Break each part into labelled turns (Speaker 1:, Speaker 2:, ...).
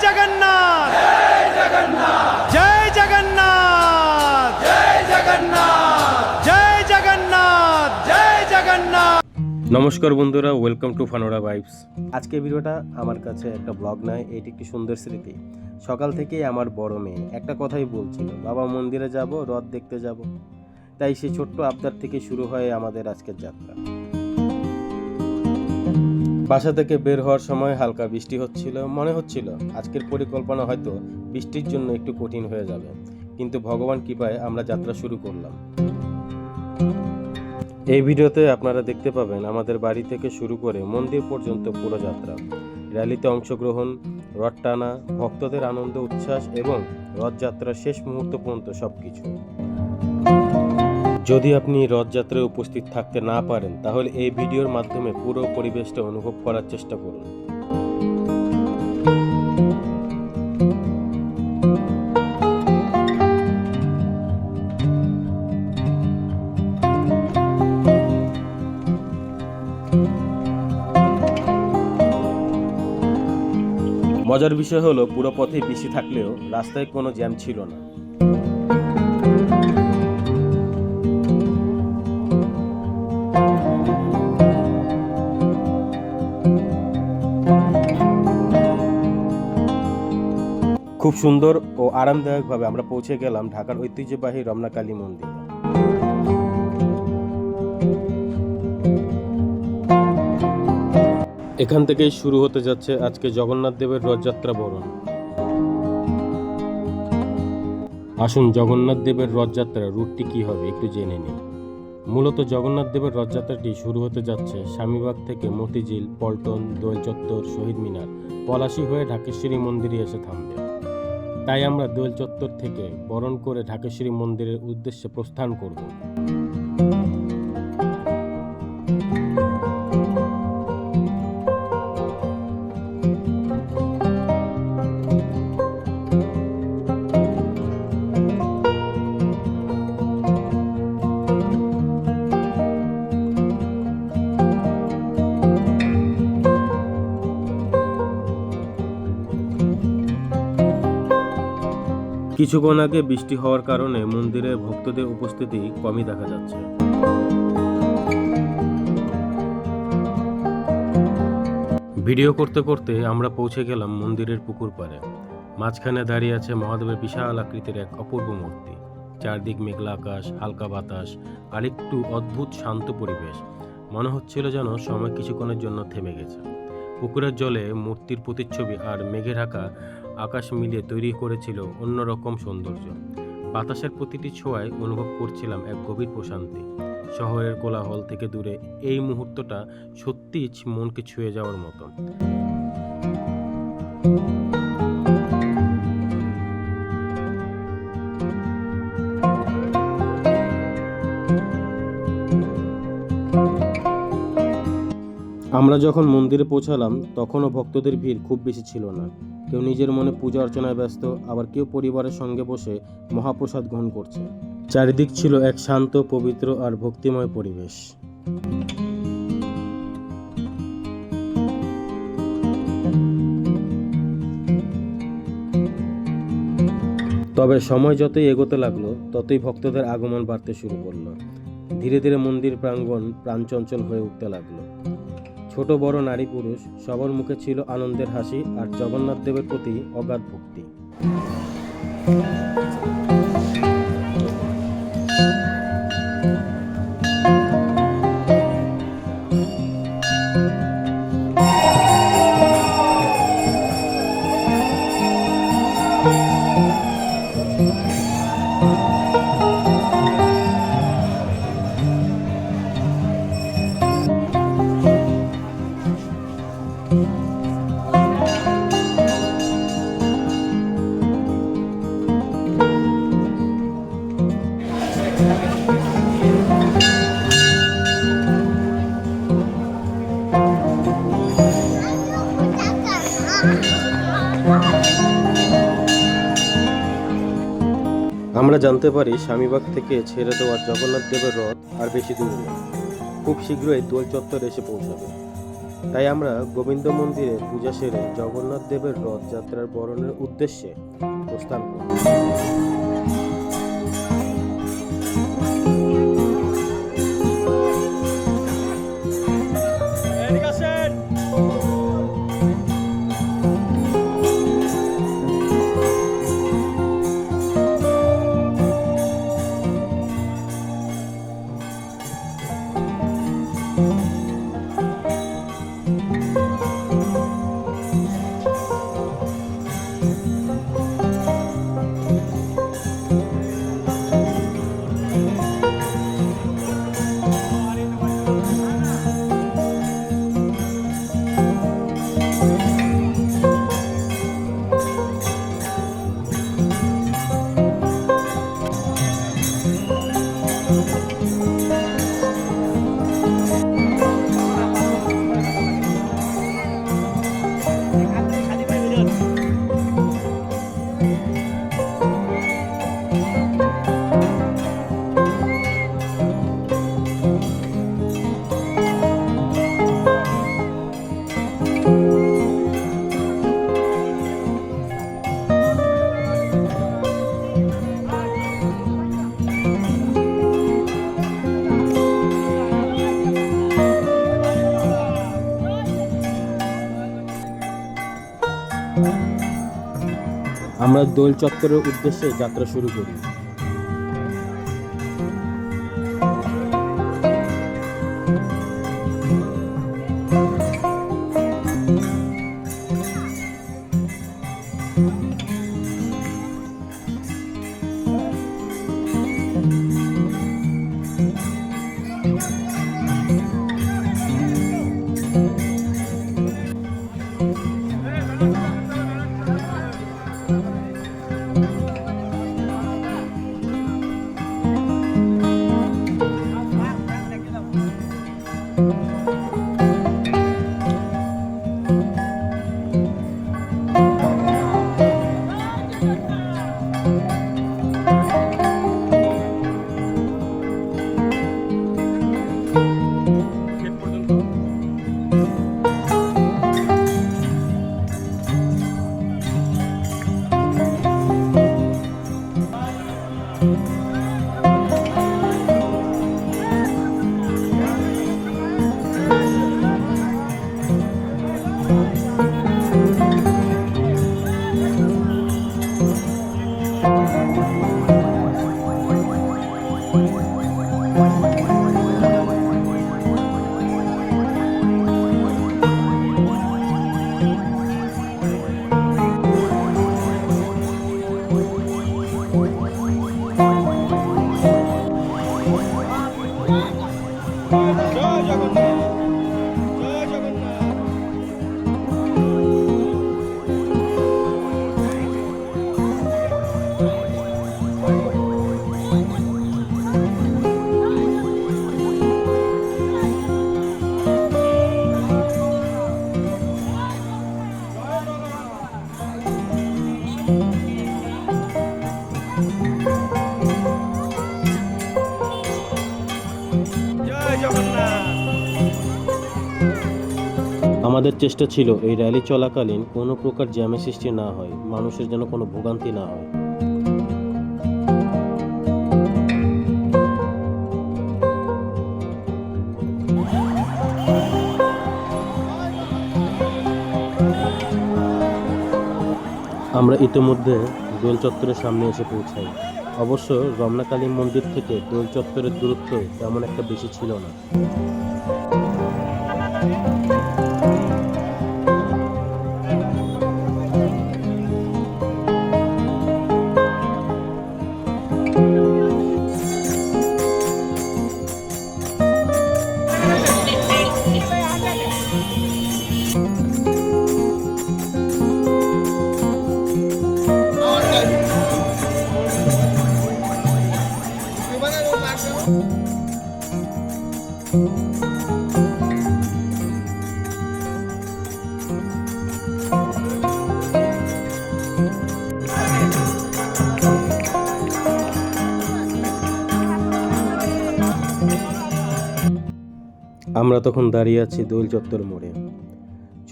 Speaker 1: জগন্নাথ জয় জগন্নাথ জয় জগন্নাথ জয় জগন্নাথ জয় জগন্নাথ।
Speaker 2: নমস্কার বন্ধুরা, welcome to ফানোরা vibes. আজকে ভিডিওটা আমার কাছে একটা ব্লগ নয়, এটি একটি সুন্দর স্মৃতি। সকাল থেকেই আমার বড় মেয়ে একটা কথাই বলছিল, বাবা মন্দিরে যাব, রথ দেখতে যাব। তাই সেই ছোট্ট আবদার থেকে শুরু হয় আমাদের আজকের যাত্রা। বাসা থেকে বের হওয়ার সময় হালকা বৃষ্টি হচ্ছিল, মনে হচ্ছিল আজকের পরিকল্পনা হয়তো বৃষ্টির জন্য একটু কঠিন হয়ে যাবে, কিন্তু ভগবান কৃপায় আমরা যাত্রা শুরু করলাম। এই ভিডিওতে আপনারা দেখতে পাবেন আমাদের বাড়ি থেকে শুরু করে মন্দির পর্যন্ত পুরো যাত্রা, র্যালিতে অংশগ্রহণ, রথ টানা, ভক্তদের আনন্দ উচ্ছ্বাস এবং রথযাত্রার শেষ মুহূর্ত পর্যন্ত সবকিছু। যদি আপনি রথযাত্রায় উপস্থিত থাকতে না পারেন, তাহলে এই ভিডিওর মাধ্যমে পুরো পরিবেশটা অনুভব করার চেষ্টা করুন। মজার বিষয় হলো, পুরো পথে বৃষ্টি থাকলেও রাস্তায় কোনো জ্যাম ছিল না। খুব সুন্দর ও আরামদায়কভাবে আমরা পৌঁছে গেলাম ঢাকার ঐতিহ্যবাহী রমনা কালী মন্দিরে। এখান থেকেই শুরু হতে যাচ্ছে আজকে জগন্নাথ দেবের রথযাত্রা বরণ। আসুন জগন্নাথ দেবের রথযাত্রার রুটটি কি হবে একটু জেনে নিই। মূলত জগন্নাথ দেবের রথযাত্রাটি শুরু হতে যাচ্ছে স্বামীবাগ থেকে মতিঝিল, পল্টন, দোল চত্বর, শহীদ মিনার, পলাশী হয়ে ঢাকেশ্বরী মন্দিরে এসে থামবে। তাই আমরা দোল চত্বর থেকে বরণ করে ঢাকেশ্বরী মন্দিরের উদ্দেশ্যে প্রস্থান করব। কিছুক্ষণ আগে বৃষ্টি হওয়ার কারণে মন্দিরে ভক্তদের উপস্থিতি কমই দেখা যাচ্ছে। ভিডিও করতে করতে আমরা পৌঁছে গেলাম মন্দিরের পুকুর পাড়ে। মাঝখানে দাঁড়িয়ে আছে মহাদেবের বিশাল আকৃতির এক অপূর্ব মূর্তি। চারদিক মেঘলা আকাশ, হালকা বাতাস আর একটু অদ্ভুত শান্ত পরিবেশ। মনে হচ্ছিল যেন সময় কিছুক্ষণের জন্য থেমে গেছে। পুকুরের জলে মূর্তির প্রতিচ্ছবি আর মেঘে ঢাকা আকাশ মিলিয়ে তৈরি করেছিল অন্যরকম সৌন্দর্য। বাতাসের প্রতিটি ছোঁয়ায় অনুভব করছিলাম এক গভীর প্রশান্তি। শহরের কোলাহল থেকে দূরে এই মুহূর্তটা সত্যিই মনকে ছুঁয়ে যাওয়ার মতো। আমরা যখন মন্দিরে পৌঁছালাম তখনও ভক্তদের ভিড় খুব বেশি ছিল না। কেউ নিজের মনে পূজা অর্চনায় ব্যস্ত, আবার কেউ পরিবারের সঙ্গে বসে মহাপ্রসাদ গ্রহণ করছে। চারিদিক ছিল এক শান্ত, পবিত্র আর ভক্তিময় পরিবেশ। তবে সময় যতই এগোতে লাগলো, ততই ভক্তদের আগমন বাড়তে শুরু করলো। ধীরে ধীরে মন্দির প্রাঙ্গণ প্রাণচঞ্চল হয়ে উঠতে লাগলো। ছোট বড় নারী পুরুষ সবার মুখে ছিল আনন্দের হাসি আর জগন্নাথ দেবের প্রতি অগাধ ভক্তি। আমরা জানতে পারি স্বামীবাগ থেকে ছেড়ে দেওয়া জগন্নাথ দেবের রথ আর বেশি দূরে নেই, খুব শীঘ্রই দোল চত্বরে এসে পৌঁছাবে। তাই আমরা গোবিন্দ মন্দিরে পূজা সেরে জগন্নাথ দেবের রথযাত্রার বরণের উদ্দেশ্যে প্রস্থান করি। আমরা দোল চত্বরের উদ্দেশ্যে যাত্রা শুরু করি। আমাদের চেষ্টা ছিল এই র্যালি চলাকালীন কোনো প্রকার জ্যামের সৃষ্টি না হয়, মানুষের যেন কোনো ভোগান্তি না হয়। আমরা ইতিমধ্যে দোল চত্বরের সামনে এসে পৌঁছাই। অবশ্য রমনাকালী মন্দির থেকে দোল চত্বরের দূরত্ব তেমন একটা বেশি ছিল না। আমরা তখন দাঁড়িয়ে আছি দোল চত্বর মোড়ে।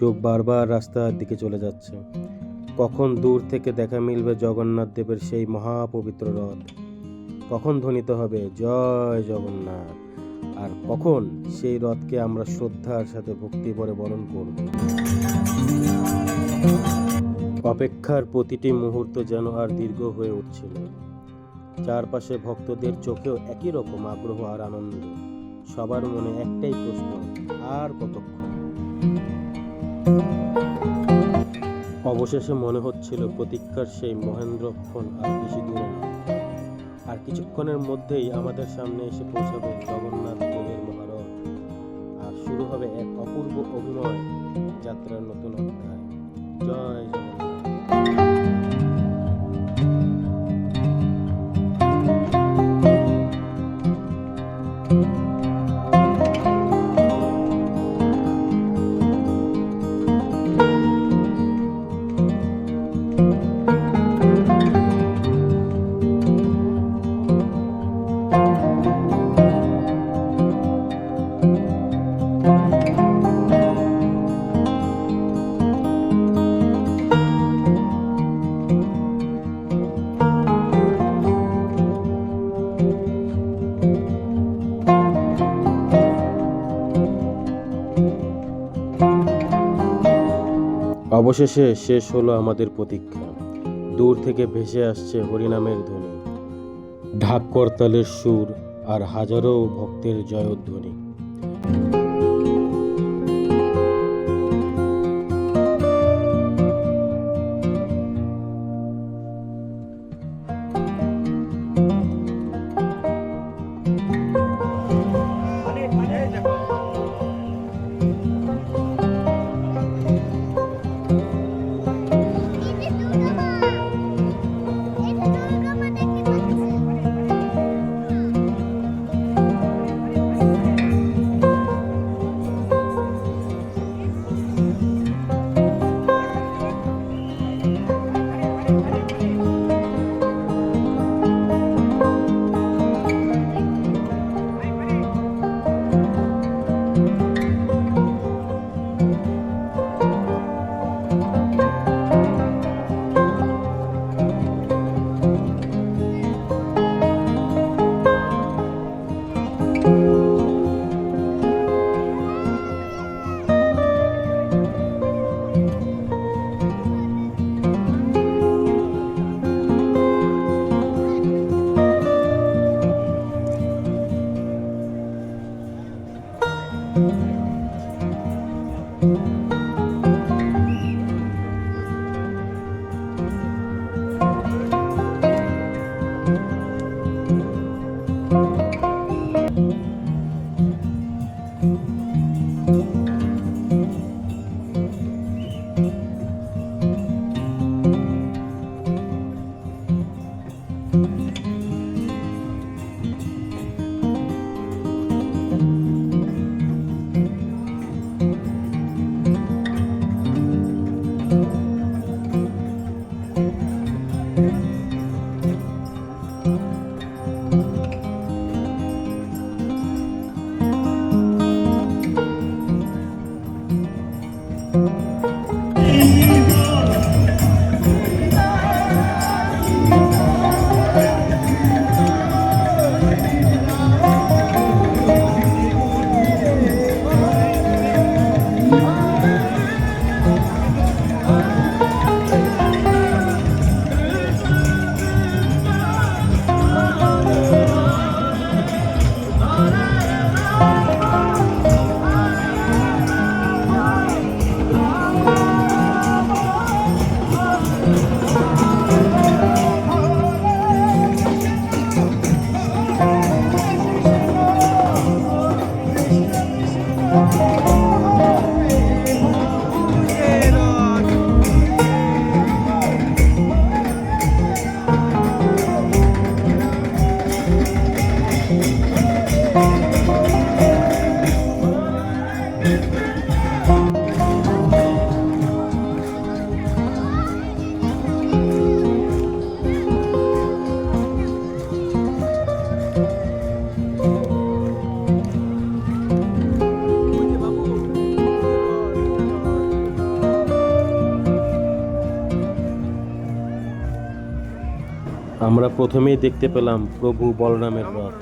Speaker 2: চোখ বারবার রাস্তার দিকে চলে যাচ্ছে। কখন দূর থেকে দেখা মিলবে জগন্নাথ দেবের সেই মহাপবিত্র রথ, কখন ধ্বনিত হবে জয় জগন্নাথ, আর কখন সেই রথকে আমরা শ্রদ্ধার সাথে ভক্তি ভরে বরণ করব। অপেক্ষার প্রতিটি মুহূর্ত যেন আর দীর্ঘ হয়ে উঠছিল। চারপাশে ভক্তদের চোখেও একই রকম আগ্রহ আর আনন্দ। সবার মনে একটাই প্রশ্ন, আর কতক্ষণ? অবশেষে মনে হচ্ছিল প্রতীক্ষার সেই মহেন্দ্রক্ষণ আর বেশি দূরে নয়। আর কিছুক্ষণের মধ্যেই আমাদের সামনে এসে পৌঁছাবে জগন্নাথ দেবের মহারথ, আর শুরু হবে এক অপূর্ব অভিনয় যাত্রার নতুন অধ্যায়। জয় জগন্নাথ। অবশেষে শেষ হলো আমাদের প্রতীক্ষা। দূর থেকে ভেসে আসছে হরিনামের ধ্বনি, ঢাক করতালের সুর আর হাজারো ভক্তের জয়ধ্বনি। আমরা প্রথমেই দেখতে পেলাম প্রভু বলরামের রথ।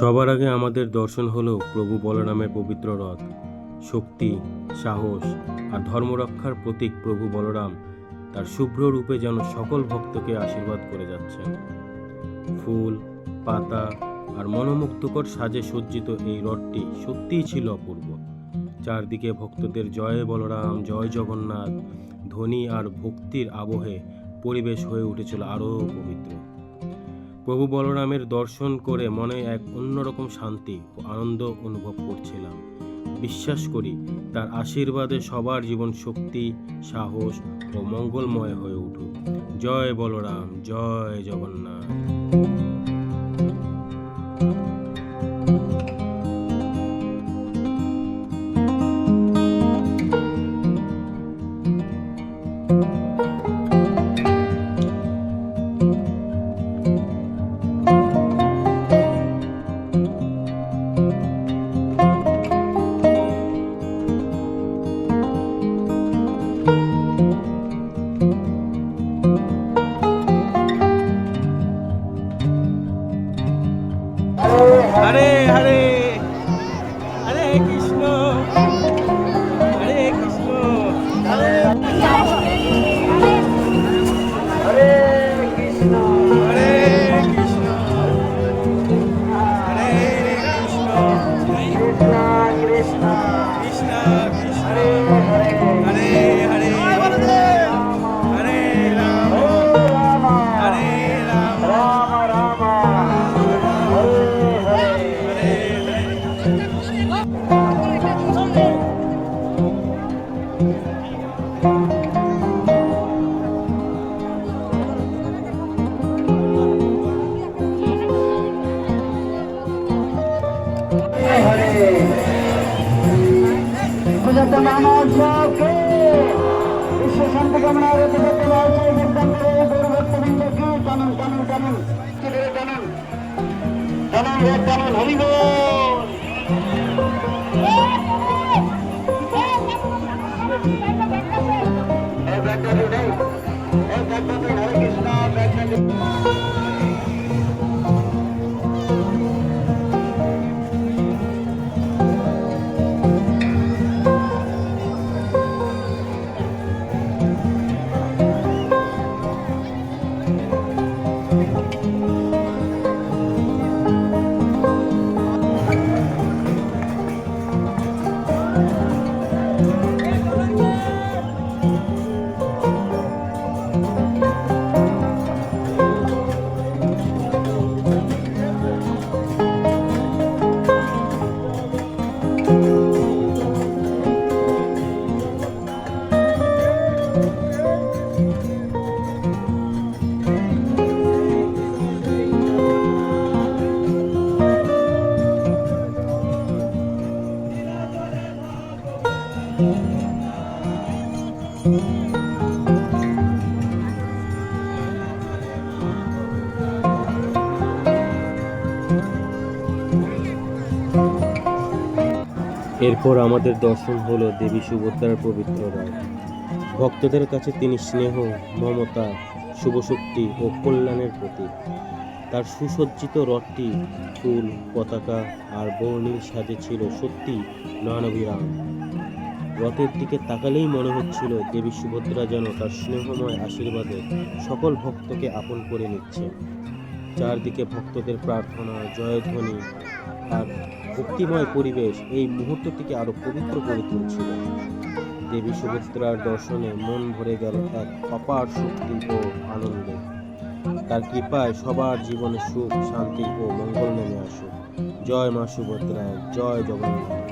Speaker 2: সবার আগে আমাদের দর্শন হলো প্রভু বলরামের পবিত্র রথ। শক্তি, সাহস আর ধর্মরক্ষার প্রতীক প্রভু বলরাম তার শুভ্র রূপে যেন সকল ভক্তকে আশীর্বাদ করে যাচ্ছেন। ফুল, পাতা আর মনোমুগ্ধকর সাজে সজ্জিত এই রথটি সত্যিই ছিল অপূর্ব। চারদিকে ভক্তদের জয় বলরাম, জয় জগন্নাথ ধ্বনি আর ভক্তির আবহে পরিবেশ হয়ে উঠেছিল আরও পবিত্র। প্রভু বলরামের দর্শন করে মনে এক অন্যরকম শান্তি ও আনন্দ অনুভব করছিলাম। বিশ্বাস করি তার আশীর্বাদে সবার জীবন শক্তি, সাহস ও মঙ্গলময় হয়ে উঠুক। জয় বলরাম, জয় জগন্নাথ। হরে হরে, হরে কৃষ্ণ, হরে কৃষ্ণ, হরে হরে কৃষ্ণ, হরে কৃষ্ণ, হরে কৃষ্ণ, কৃষ্ণ কৃষ্ণ, কৃষ্ণ কৃষ্ণ, হরে হরে, হরে হরে, হরে রাম, হরে রাম, রাম রাম, বিশ্ব শান্তি কামনা এরপর আমাদের দর্শন হলো দেবী সুভদ্রার পবিত্র রথ। ভক্তদের কাছে তিনি স্নেহ, মমতা, শুভশক্তি ও কল্যাণের প্রতীক। তার সুসজ্জিত রথটি ফুল, পতাকা আর বর্ণিল সাজে ছিল সত্যি নয়নাভিরাম। রথের দিকে তাকালেই মনে হচ্ছিল দেবী সুভদ্রা যেন তার স্নেহময় আশীর্বাদে সকল ভক্তকে আপন করে নিচ্ছে। চারদিকে ভক্তদের প্রার্থনা, জয়ধ্বনি আর ভক্তিময় পরিবেশ এই মুহূর্তটিকে আরো পবিত্র করে তুলছিল। দেবী সুভদ্রার দর্শনে মন ভরে গেল এক অপার শক্তি ও আনন্দে। তার কৃপায় সবার জীবনে সুখ, শান্তি ও মঙ্গল নেমে আসুক। জয় মা সুভদ্রা, জয় জগন্নাথ।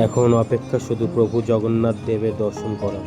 Speaker 2: এখন অপেক্ষা শুধু প্রভু জগন্নাথ দেবের দর্শন করা।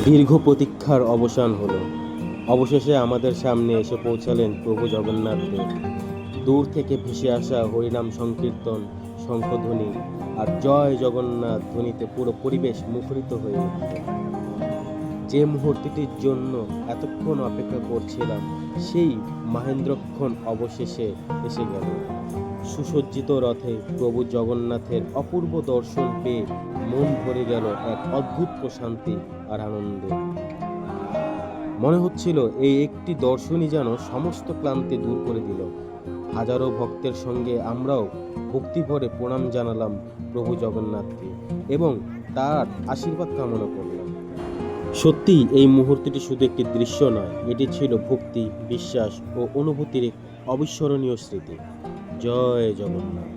Speaker 2: দীর্ঘ প্রতীক্ষার অবসান হলো। অবশেষে আমাদের সামনে এসে পৌঁছালেন প্রভু জগন্নাথ দেব। দূর থেকে ভেসে আসা হরিনাম সংকীর্তন, শঙ্খধ্বনি আর জয় জগন্নাথ ধ্বনিতে পুরো পরিবেশ মুখরিত হয়ে উঠল। যে মুহূর্তটির জন্য এতক্ষণ অপেক্ষা করছিলাম, সেই মহেন্দ্রক্ষণ অবশেষে এসে গেল। সুসজ্জিত রথে প্রভু জগন্নাথের অপূর্ব দর্শন পেয়ে মন ভরে গেল এক অদ্ভুত প্রশান্তি আর আনন্দে। মনে হচ্ছিল এই একটি দর্শনই যেন সমস্ত ক্লান্তি দূর করে দিল। হাজারো ভক্তের সঙ্গে আমরাও ভক্তি ভরে প্রণাম জানালাম প্রভু জগন্নাথকে এবং তার আশীর্বাদ কামনা করলাম। সত্যি এই মুহূর্তটি শুধু একটি দৃশ্য নয়, এটি ছিল ভক্তি, বিশ্বাস ও অনুভূতির এক অবিস্মরণীয় স্মৃতি। জয় জগন্নাথ।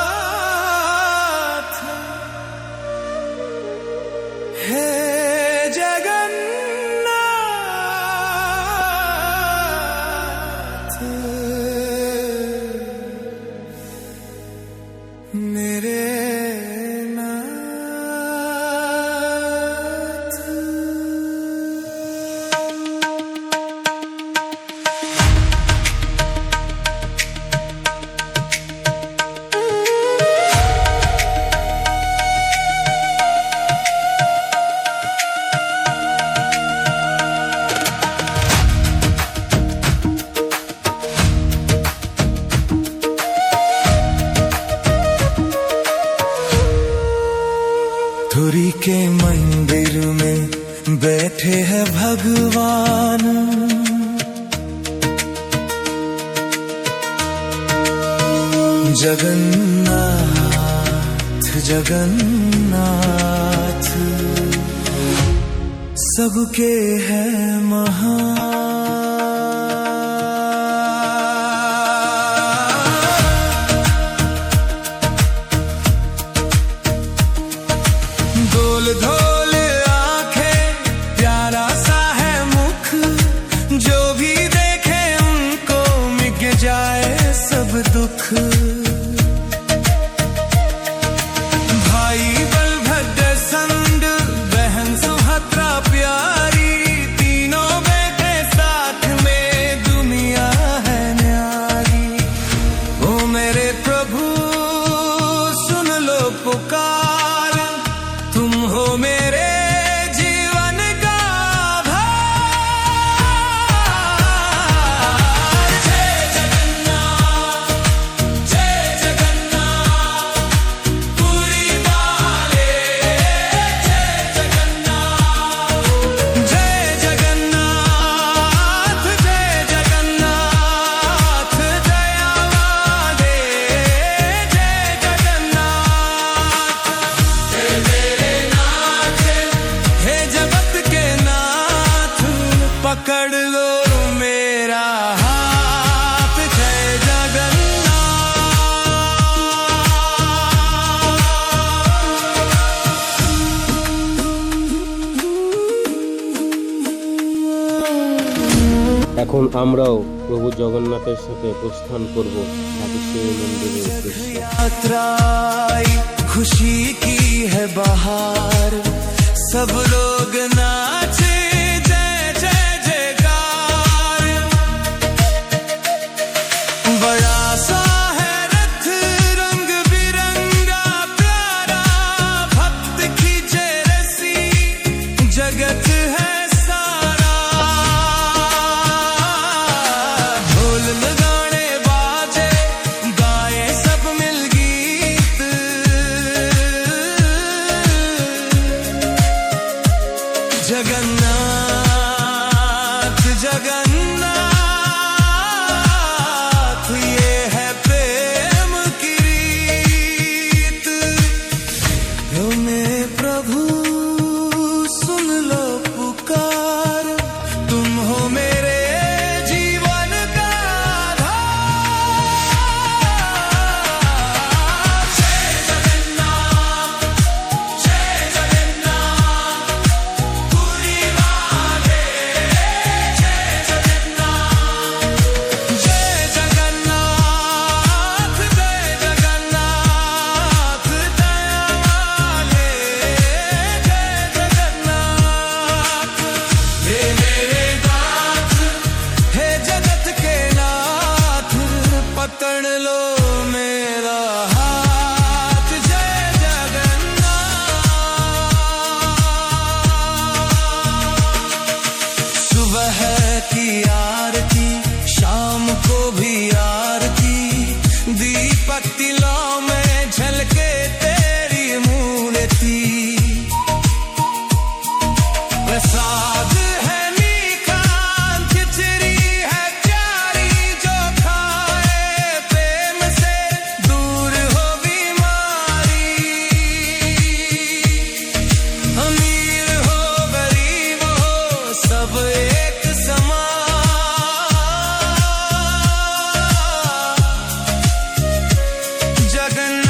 Speaker 1: जगन्नाथ हे जगन्नाथ मेरे धुरी के मंदिर में बैठे हैं भगवान, जगन्नाथ जगन्नाथ सबके हैं महान। गोल धोल आंखें, प्यारा सा है मुख, जो भी देखे उनको मिट जाए सब दुख। भाई बलभद्र संग बहन सुभद्रा प्यारी, तीनों बेटे साथ में दुनिया है न्यारी। ओ मेरे प्रभु सुन लो पुकार, तुम हो मेरे जीवन का आधार। जय जगन्नाथ
Speaker 2: এখন আমরাও প্রভু জগন্নাথের সাথে প্রস্থান করব ঢাকেশ্বরী মন্দিরের উদ্দেশ্যে।
Speaker 1: यात्रा आई, खुशी की है बहार, सब लोग नाचे जय जय जयकार। बड़ा सा है रथ रंग बिरंगा प्यारा, भक्त खींचे रसी जगत है सारा। ढोल लगाने बाजे गाए सब मिल गीत, जगन्नाथ जगन्नाथ ये है प्रेम की रीत। लो मेरे प्रभु सुन लो पुकार, तुम हो मेरे जीवन का आधार। जय जगन्नाथ पुरी वाले, जय जगन्नाथ जय जगन्नाथ जय जगन्नाथ दया वाले, जय जगन्नाथ। हे मेरे नाथ हे जगत के नाथ, पकड़ लो मेरा हाथ, जय जगन्नाथ। सुबह की आरती शाम को भी आरती, दीपक तिलों में झलके तेरी मूर्ति। प्रसाद है मीठा, खिचड़ी है प्यारी, जो खाए प्रेम से दूर हो बीमारी। अमीर हो गरीब हो सब एक समान, जगन्नाथ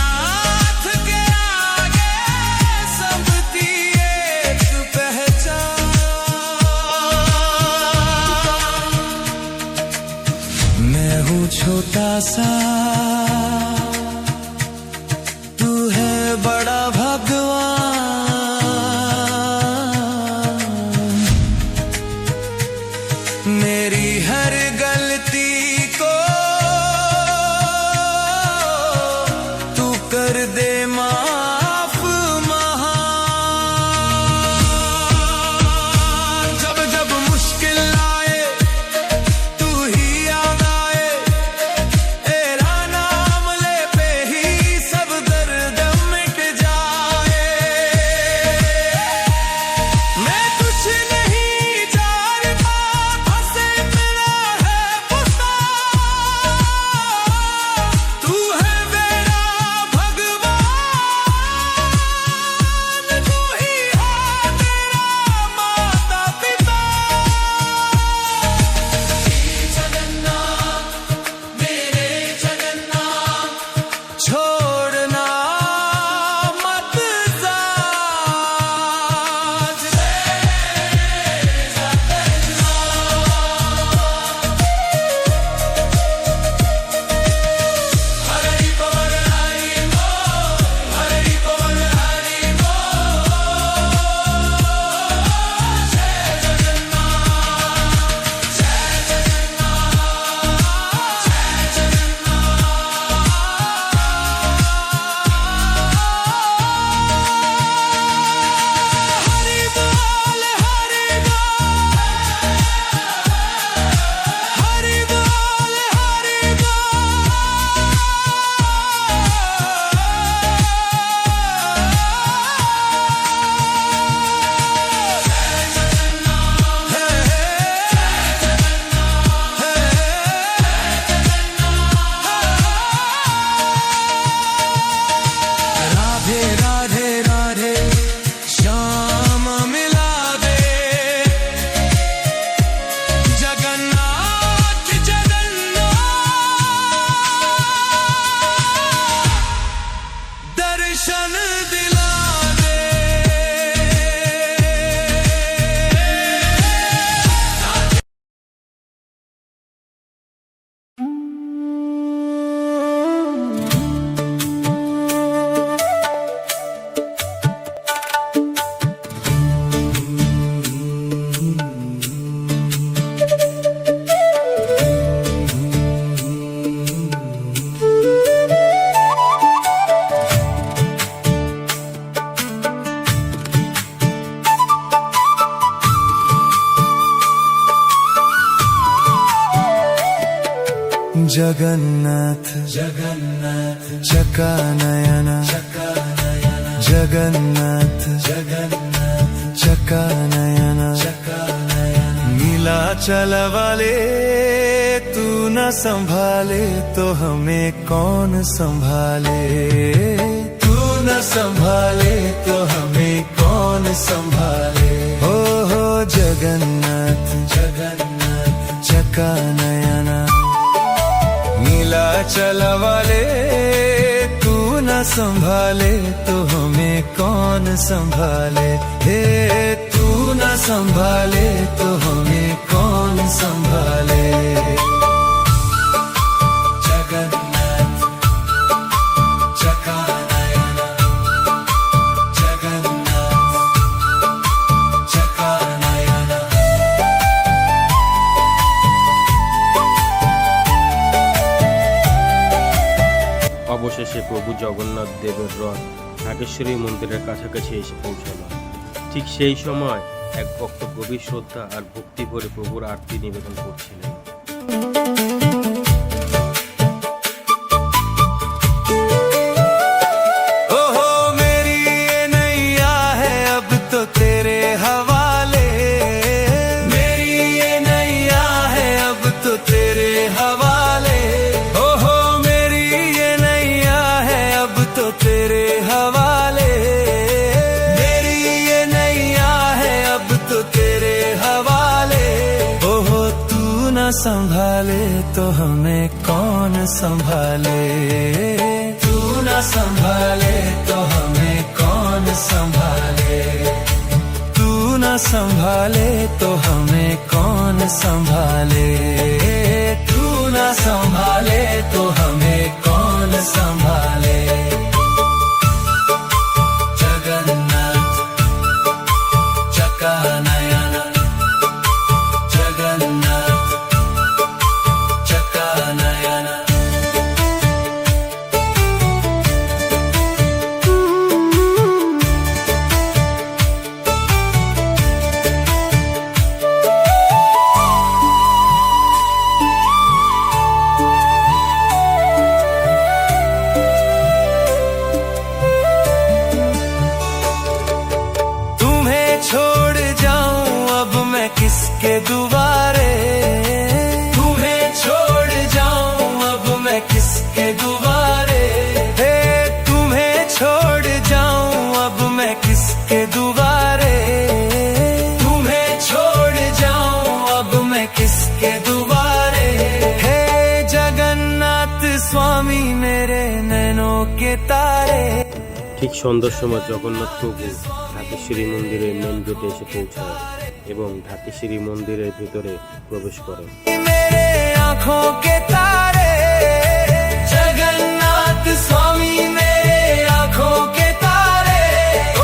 Speaker 1: जगन्नाथ जगन्नाथ चकानयन जगन्नाथ जगन्नाथ चकानयन नीलाचल वाले तू न संभाले तो हमें कौन संभाले, तू न संभाले तो हमें कौन संभाले। हो जगन्नाथ जगन्नाथ चकानयना नीलाचल वाले तू न संभाले तो हमें कौन संभाले, हे तू न संभाले तो हमें कौन संभाले। जगन्नाथ चकानयना जगन्नाथ चकानयना।
Speaker 2: অবশেষে প্রভু জগন্নাথ দেবের রথ ঢাকেশ্বরী মন্দিরের কাছাকাছি এসে পৌঁছালো। ঠিক সেই সময় এক ভক্ত গভীর শ্রদ্ধা আর ভক্তি ভরে প্রভুর আরতি নিবেদন করছিলেন।
Speaker 1: ओहो मेरी ये नैया है अब तो तेरे हवाले, मेरी ये नैया है अब तो तेरे हवाले। ओहो मेरी ये नैया है अब तो तेरे हवाले, मेरी ये नैया है अब तो तेरे हवाले। ओहो तू न संभाले तो हमें कौन संभाले, तू न संभाले तो हमें कौन संभाले, तू न संभाले तो हमें कौन संभाले, तू न संभाले तो हमें कौन संभाले। जगन्नाथ चकानयना जगन्नाथ चकानयना। तुम्हें छोड़ जाऊं अब मैं किसके दुआरे, तुम्हें छोड़ जाऊं अब मैं किसके दुआरे, हे तुम्हें छोड़ जाऊं अब मैं किसके दुआरे, तुम्हें छोड़ जाऊं अब मैं किसके दुआरे। हे जगन्नाथ स्वामी मेरे नैनों के तारे।
Speaker 2: ঠিক সন্ধ্যার সময় জগন্নাথ প্রভু ঢাকেশ্বরী মন্দিরের মেন গেটে এসে পৌঁছায় এবং ঢাকেশ্বরী মন্দিরের ভিতরে প্রবেশ করেন।
Speaker 1: मेरे आँखों के तारे जगन्नाथ स्वामी मेरे आँखों के तारे।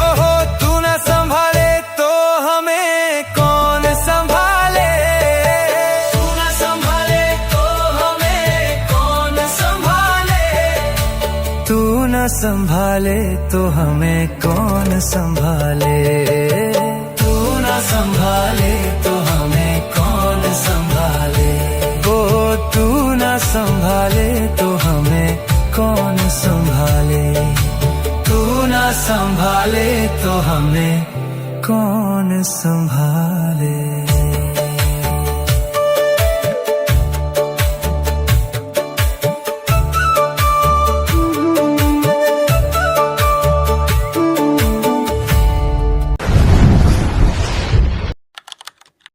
Speaker 1: ओहो तू न संभाले तो हमें कौन संभाले, तू न संभाले तो हमें कौन संभाले, तू न संभाले तो हमें कौन संभाले, तू न संभाले तो हमें कौन संभाले। ओ तू न संभाले तो हमें कौन संभाले, तू न संभाले तो हमें कौन संभाले।